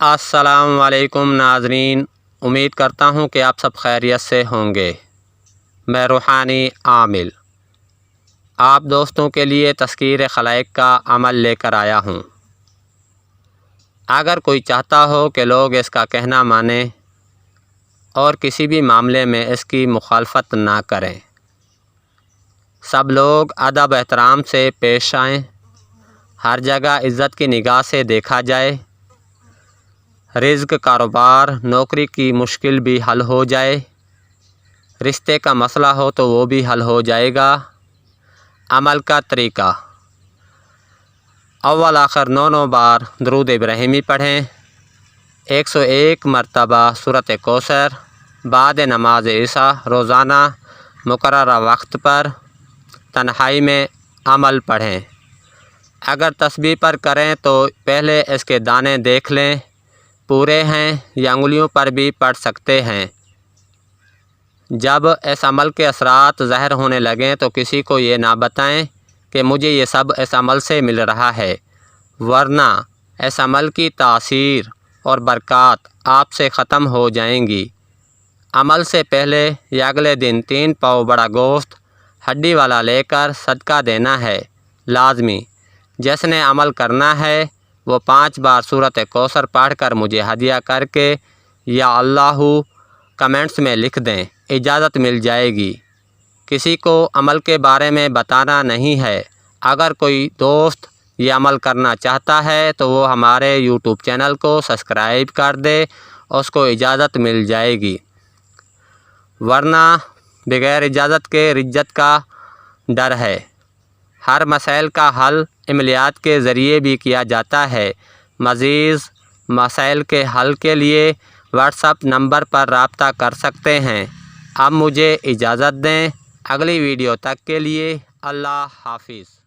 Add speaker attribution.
Speaker 1: السلام علیکم ناظرین، امید کرتا ہوں کہ آپ سب خیریت سے ہوں گے۔ میں روحانی عامل آپ دوستوں کے لیے تذکیر خلائق کا عمل لے کر آیا ہوں۔ اگر کوئی چاہتا ہو کہ لوگ اس کا کہنا مانیں اور کسی بھی معاملے میں اس کی مخالفت نہ کریں، سب لوگ ادب احترام سے پیش آئیں، ہر جگہ عزت کی نگاہ سے دیکھا جائے، رزق، کاروبار، نوکری کی مشکل بھی حل ہو جائے، رشتے کا مسئلہ ہو تو وہ بھی حل ہو جائے گا۔ عمل کا طریقہ: اول آخر 9 بار درود ابراہیمی پڑھیں، 101 مرتبہ سورۃ کوثر بعد نماز عشاء روزانہ مقررہ وقت پر تنہائی میں عمل پڑھیں۔ اگر تسبیح پر کریں تو پہلے اس کے دانے دیکھ لیں، پورے ہیں یا انگلیوں پر بھی پڑھ سکتے ہیں۔ جب اس عمل کے اثرات ظاہر ہونے لگیں تو کسی کو یہ نہ بتائیں کہ مجھے یہ سب اس عمل سے مل رہا ہے، ورنہ اس عمل کی تاثیر اور برکات آپ سے ختم ہو جائیں گی۔ عمل سے پہلے یا اگلے دن 3 پاؤ بڑا گوشت ہڈی والا لے کر صدقہ دینا ہے، لازمی۔ جس نے عمل کرنا ہے وہ 5 بار سورۃ کوثر پڑھ کر مجھے ہدیہ کر کے یا اللہ کمنٹس میں لکھ دیں، اجازت مل جائے گی۔ کسی کو عمل کے بارے میں بتانا نہیں ہے۔ اگر کوئی دوست یہ عمل کرنا چاہتا ہے تو وہ ہمارے یوٹیوب چینل کو سبسکرائب کر دے، اس کو اجازت مل جائے گی، ورنہ بغیر اجازت کے رجت کا ڈر ہے۔ ہر مسائل کا حل عملیات کے ذریعے بھی کیا جاتا ہے۔ مزید مسائل کے حل کے لیے واٹس ایپ نمبر پر رابطہ کر سکتے ہیں۔ اب مجھے اجازت دیں، اگلی ویڈیو تک کے لیے اللہ حافظ۔